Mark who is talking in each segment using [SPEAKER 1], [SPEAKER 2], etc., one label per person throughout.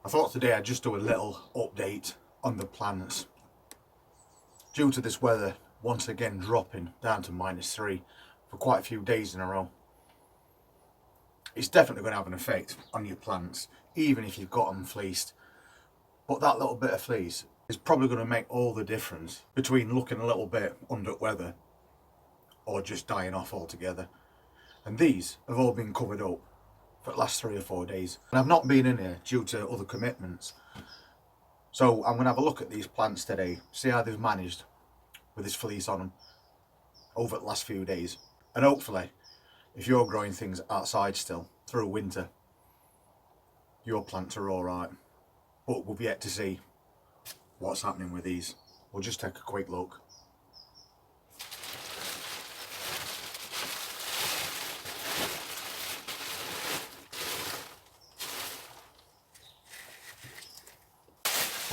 [SPEAKER 1] I thought today I'd just do a little update on the plants. Due to this weather once again dropping down to -3 for quite a few days in a row, it's definitely going to have an effect on your plants, even if you've got them fleeced. But that little bit of fleece is probably going to make all the difference between looking a little bit under weather or just dying off altogether. And these have all been covered up for the last 3 or 4 days. And I've not been in here due to other commitments. So I'm going to have a look at these plants today, see how they've managed with this fleece on them over the last few days. And hopefully, if you're growing things outside still through winter, your plants are alright. But we've yet to see what's happening with these. We'll just take a quick look.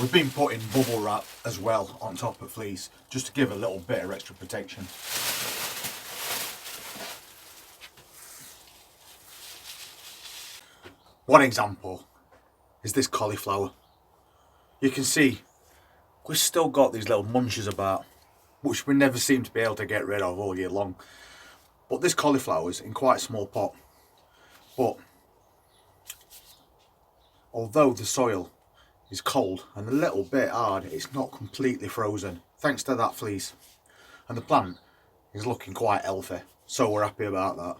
[SPEAKER 1] We've been putting bubble wrap as well on top of fleece, just to give a little bit of extra protection. One example is this cauliflower. You can see we've still got these little munches about, which we never seem to be able to get rid of all year long. But this cauliflower is in quite a small pot. But although the soil is cold and a little bit hard, it's not completely frozen thanks to that fleece, and the plant is looking quite healthy, so we're happy about that.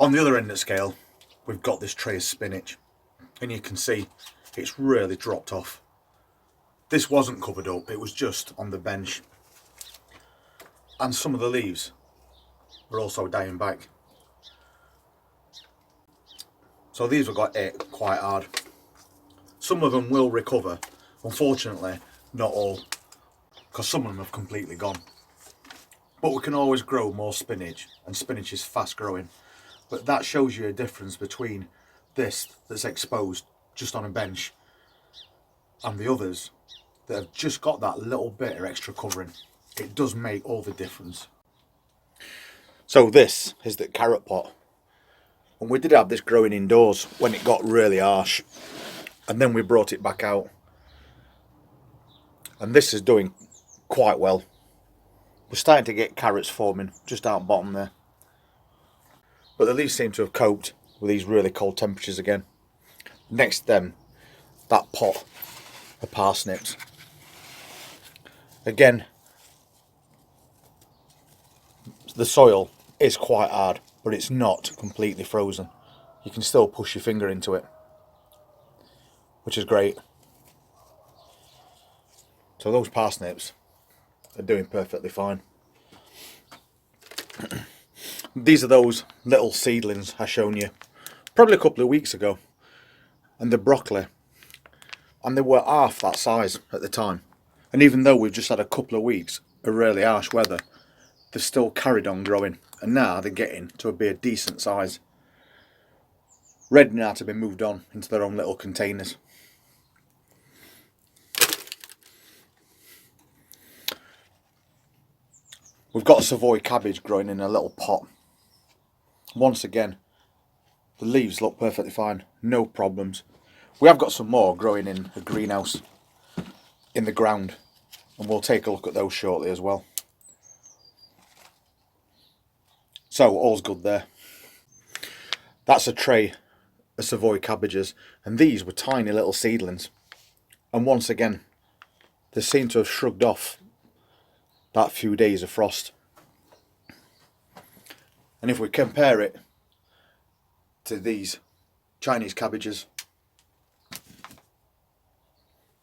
[SPEAKER 1] On the other end of the scale, we've got this tray of spinach, and you can see it's really dropped off. This wasn't covered up, it was just on the bench, and some of the leaves are also dying back, so these have got hit quite hard. Some of them will recover, unfortunately not all, because some of them have completely gone. But we can always grow more spinach, and spinach is fast growing. But that shows you a difference between this that's exposed just on a bench and the others that have just got that little bit of extra covering. It does make all the difference. So this is the carrot pot, and we did have this growing indoors when it got really harsh. And then we brought it back out, and this is doing quite well. We're starting to get carrots forming just out bottom there, but the leaves seem to have coped with these really cold temperatures again. Next to them, that pot of parsnips. Again, the soil is quite hard, but it's not completely frozen. You can still push your finger into it, which is great. So those parsnips are doing perfectly fine. These are those little seedlings I shown you probably a couple of weeks ago, and the broccoli, and they were half that size at the time. And even though we've just had a couple of weeks of really harsh weather, they've still carried on growing, and now they're getting to be a decent size, ready now to be moved on into their own little containers. We've got Savoy cabbage growing in a little pot. Once again, the leaves look perfectly fine, no problems. We have got some more growing in a greenhouse in the ground, and we'll take a look at those shortly as well. So all's good there. That's a tray of Savoy cabbages, and these were tiny little seedlings. And once again, they seem to have shrugged off that few days of frost. And if we compare it to these Chinese cabbages,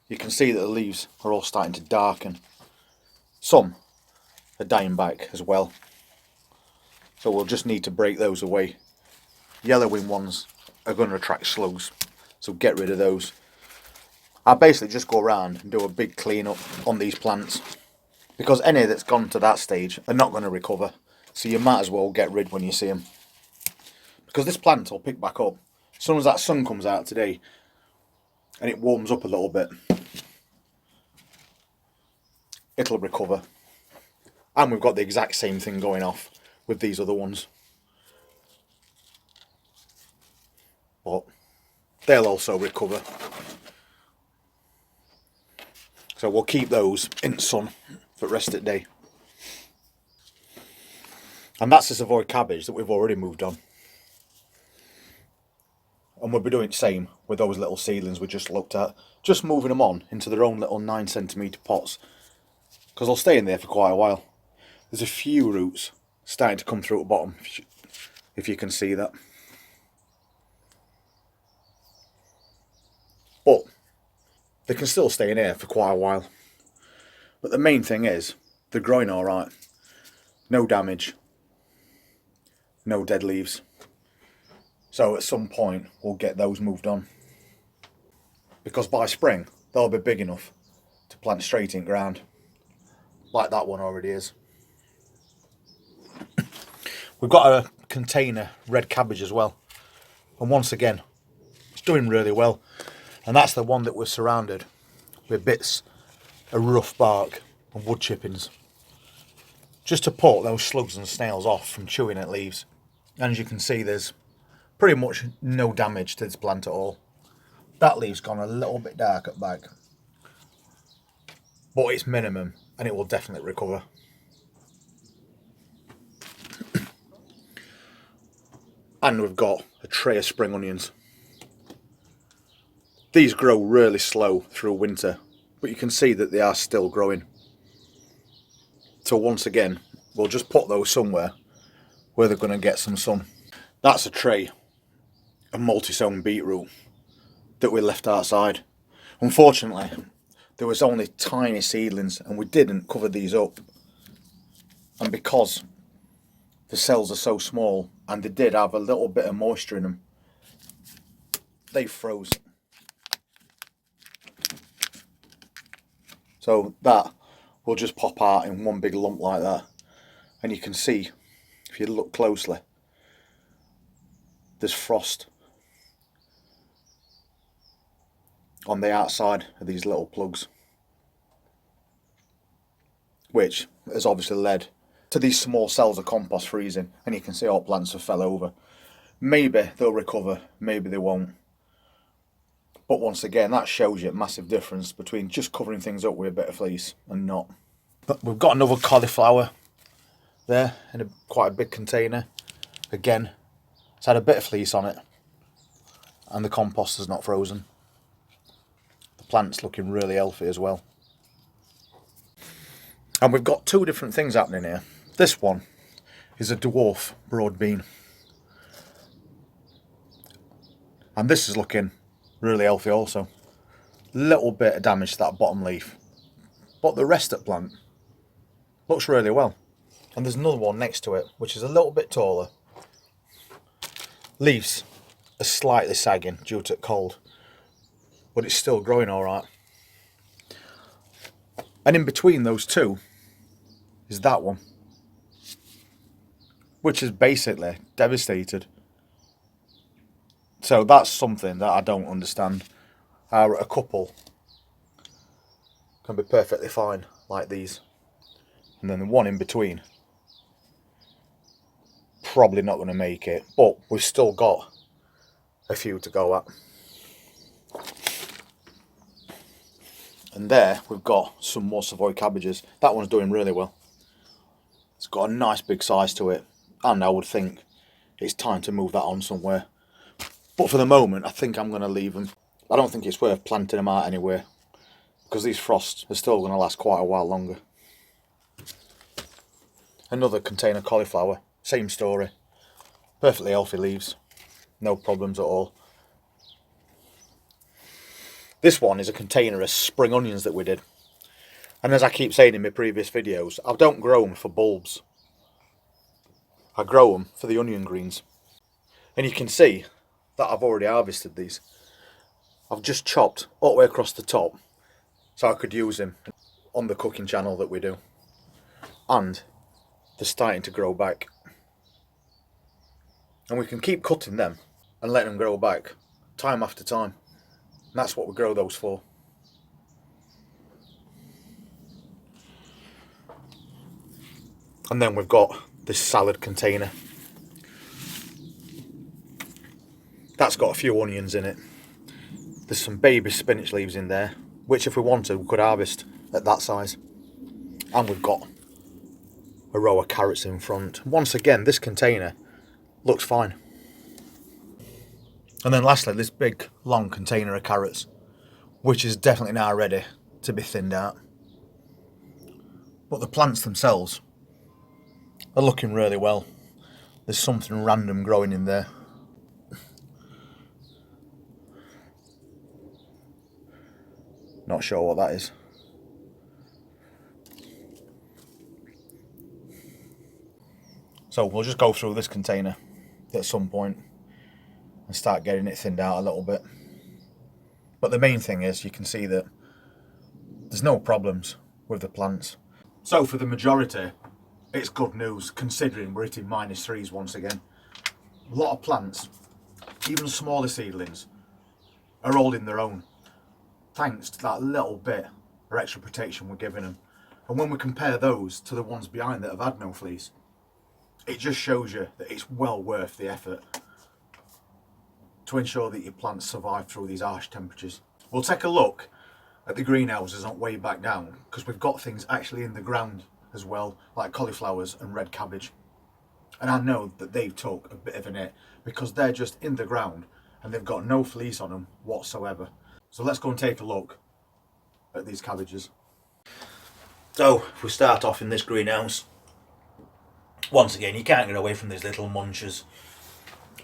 [SPEAKER 1] you can see that the leaves are all starting to darken. Some are dying back as well, so we'll just need to break those away. Yellowing ones are going to attract slugs, so get rid of those. I basically just go around and do a big clean up on these plants, because any that's gone to that stage are not going to recover, so you might as well get rid when you see them, because this plant will pick back up as soon as that sun comes out today and it warms up a little bit. It'll recover. And we've got the exact same thing going off with these other ones, but they'll also recover. So we'll keep those in the sun for the rest of the day. And that's the Savoy cabbage that we've already moved on. And we'll be doing the same with those little seedlings we just looked at. Just moving them on into their own little 9cm pots. Because they'll stay in there for quite a while. There's a few roots starting to come through at the bottom, if you can see that. But they can still stay in here for quite a while. But the main thing is, they're growing alright. No damage. No dead leaves. So at some point we'll get those moved on. Because by spring they'll be big enough to plant straight in ground. Like that one already is. We've got a container red cabbage as well. And once again, it's doing really well. And that's the one that was surrounded with bits of rough bark and wood chippings. Just to put those slugs and snails off from chewing at leaves. And as you can see, there's pretty much no damage to this plant at all. That leaf's gone a little bit dark at the back. But it's minimum and it will definitely recover. And we've got a tray of spring onions. These grow really slow through winter, but you can see that they are still growing. So once again, we'll just put those somewhere where they're going to get some sun. That's a tray of multi-sown beetroot that we left outside. Unfortunately, there was only tiny seedlings and we didn't cover these up. And because the cells are so small and they did have a little bit of moisture in them, they froze. So that will just pop out in one big lump like that. And you can see, if you look closely, there's frost on the outside of these little plugs, which has obviously led to these small cells of compost freezing, and you can see all plants have fell over. Maybe they'll recover, maybe they won't. But once again, that shows you a massive difference between just covering things up with a bit of fleece and not. But we've got another cauliflower there in quite a big container. Again, it's had a bit of fleece on it and the compost is not frozen. The plant's looking really healthy as well. And we've got two different things happening here. This one is a dwarf broad bean. And this is looking really healthy also. Little bit of damage to that bottom leaf. But the rest of the plant looks really well. And there's another one next to it, which is a little bit taller. Leaves are slightly sagging due to cold, but it's still growing alright. And in between those two is that one, which is basically devastated. So that's something that I don't understand. How a couple can be perfectly fine like these, and then the one in between probably not going to make it, but we've still got a few to go at. And there we've got some more Savoy cabbages. That one's doing really well. It's got a nice big size to it, and I would think it's time to move that on somewhere. But for the moment, I think I'm going to leave them. I don't think it's worth planting them out anywhere, because these frosts are still going to last quite a while longer. Another container cauliflower, same story. Perfectly healthy leaves, no problems at all. This one is a container of spring onions that we did. And as I keep saying in my previous videos, I don't grow them for bulbs. I grow them for the onion greens. And you can see that I've already harvested these. I've just chopped all the way across the top so I could use them on the cooking channel that we do. And they're starting to grow back. And we can keep cutting them and letting them grow back time after time. And that's what we grow those for. And then we've got this salad container. That's got a few onions in it. There's some baby spinach leaves in there, which if we wanted we could harvest at that size. And we've got a row of carrots in front. Once again, this container looks fine. And then lastly, this big long container of carrots, which is definitely now ready to be thinned out. But the plants themselves are looking really well. There's something random growing in there. Not sure what that is. So we'll just go through this container at some point and start getting it thinned out a little bit. But the main thing is you can see that there's no problems with the plants. So for the majority, it's good news considering we're hitting -3s once again. A lot of plants, even smaller seedlings, are holding their own thanks to that little bit of extra protection we're giving them. And when we compare those to the ones behind that have had no fleece, it just shows you that it's well worth the effort to ensure that your plants survive through these harsh temperatures. We'll take a look at the greenhouses on way back down, because we've got things actually in the ground as well, like cauliflowers and red cabbage. And I know that they've took a bit of an hit because they're just in the ground and they've got no fleece on them whatsoever. So let's go and take a look at these cabbages. So if we start off in this greenhouse, once again you can't get away from these little munchers,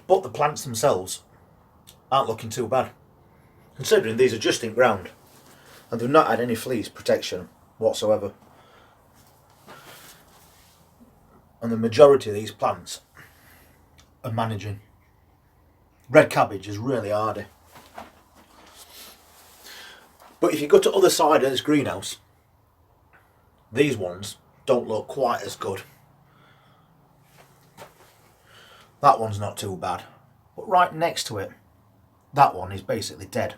[SPEAKER 1] but the plants themselves aren't looking too bad, considering these are just in ground and they've not had any fleece protection whatsoever. And the majority of these plants are managing. Red cabbage is really hardy. But if you go to the other side of this greenhouse, these ones don't look quite as good. That one's not too bad. But right next to it, that one is basically dead.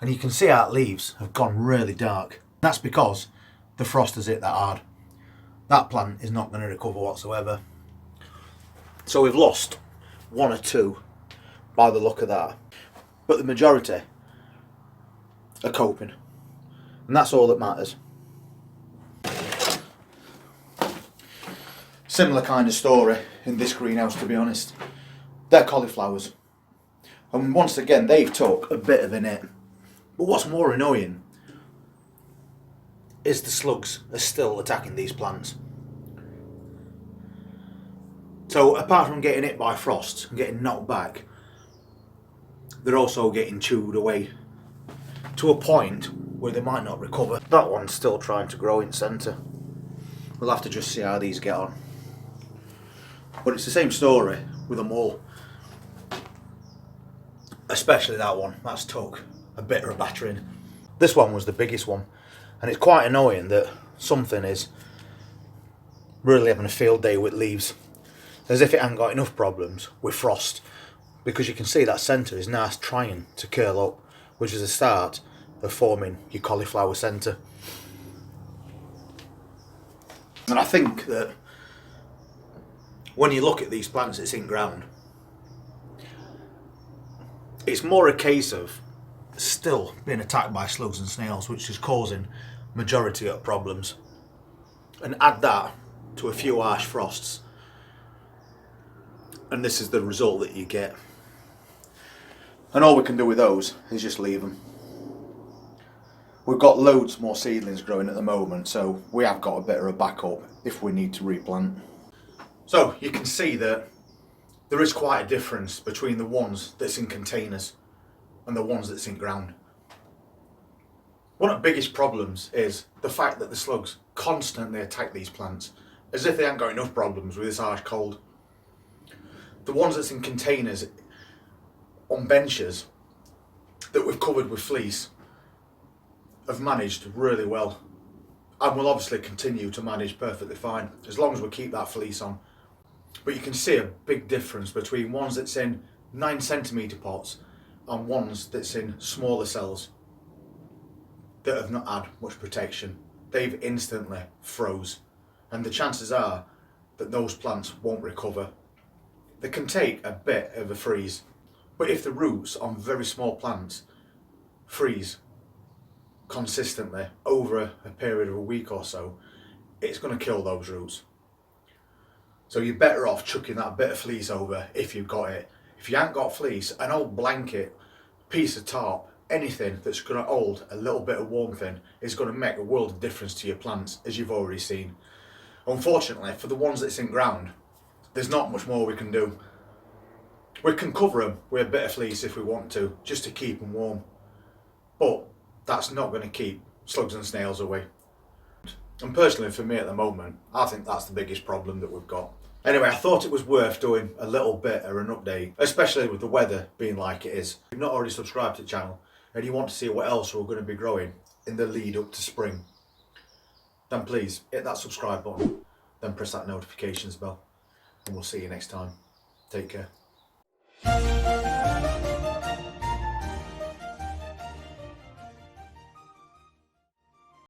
[SPEAKER 1] And you can see our leaves have gone really dark. That's because the frost has hit that hard. That plant is not going to recover whatsoever. So we've lost one or two by the look of that. But the majority are coping. And that's all that matters. Similar kind of story in this greenhouse, to be honest. They're cauliflowers. And once again, they've took a bit of an hit. But what's more annoying is the slugs are still attacking these plants. So apart from getting hit by frost and getting knocked back, they're also getting chewed away to a point where they might not recover. That one's still trying to grow in centre. We'll have to just see how these get on. But it's the same story with them all. Especially that one, that's took a bit of a battering. This one was the biggest one, and it's quite annoying that something is really having a field day with leaves, as if it hasn't got enough problems with frost, because you can see that centre is now trying to curl up, which is the start of forming your cauliflower centre. And I think that when you look at these plants that's in ground, it's more a case of still being attacked by slugs and snails, which is causing majority of problems. And add that to a few harsh frosts, and this is the result that you get. And all we can do with those is just leave them. We've got loads more seedlings growing at the moment, so we have got a bit of a backup if we need to replant. So you can see that there is quite a difference between the ones that's in containers and the ones that's in ground. One of the biggest problems is the fact that the slugs constantly attack these plants, as if they haven't got enough problems with this harsh cold. The ones that's in containers on benches that we've covered with fleece have managed really well, and will obviously continue to manage perfectly fine as long as we keep that fleece on. But you can see a big difference between ones that's in 9cm pots and ones that's in smaller cells that have not had much protection. They've instantly froze, and the chances are that those plants won't recover. They can take a bit of a freeze, but if the roots on very small plants freeze consistently over a period of a week or so, it's going to kill those roots. So you're better off chucking that bit of fleece over if you've got it. If you haven't got fleece, an old blanket, piece of tarp, anything that's going to hold a little bit of warmth in is going to make a world of difference to your plants, as you've already seen. Unfortunately, for the ones that's in ground, there's not much more we can do. We can cover them with a bit of fleece if we want to, just to keep them warm. But that's not going to keep slugs and snails away. And personally, for me at the moment, I think that's the biggest problem that we've got. Anyway, I thought it was worth doing a little bit of an update, especially with the weather being like it is. If you've not already subscribed to the channel and you want to see what else we're going to be growing in the lead up to spring, then please hit that subscribe button, then press that notifications bell, and we'll see you next time. Take care.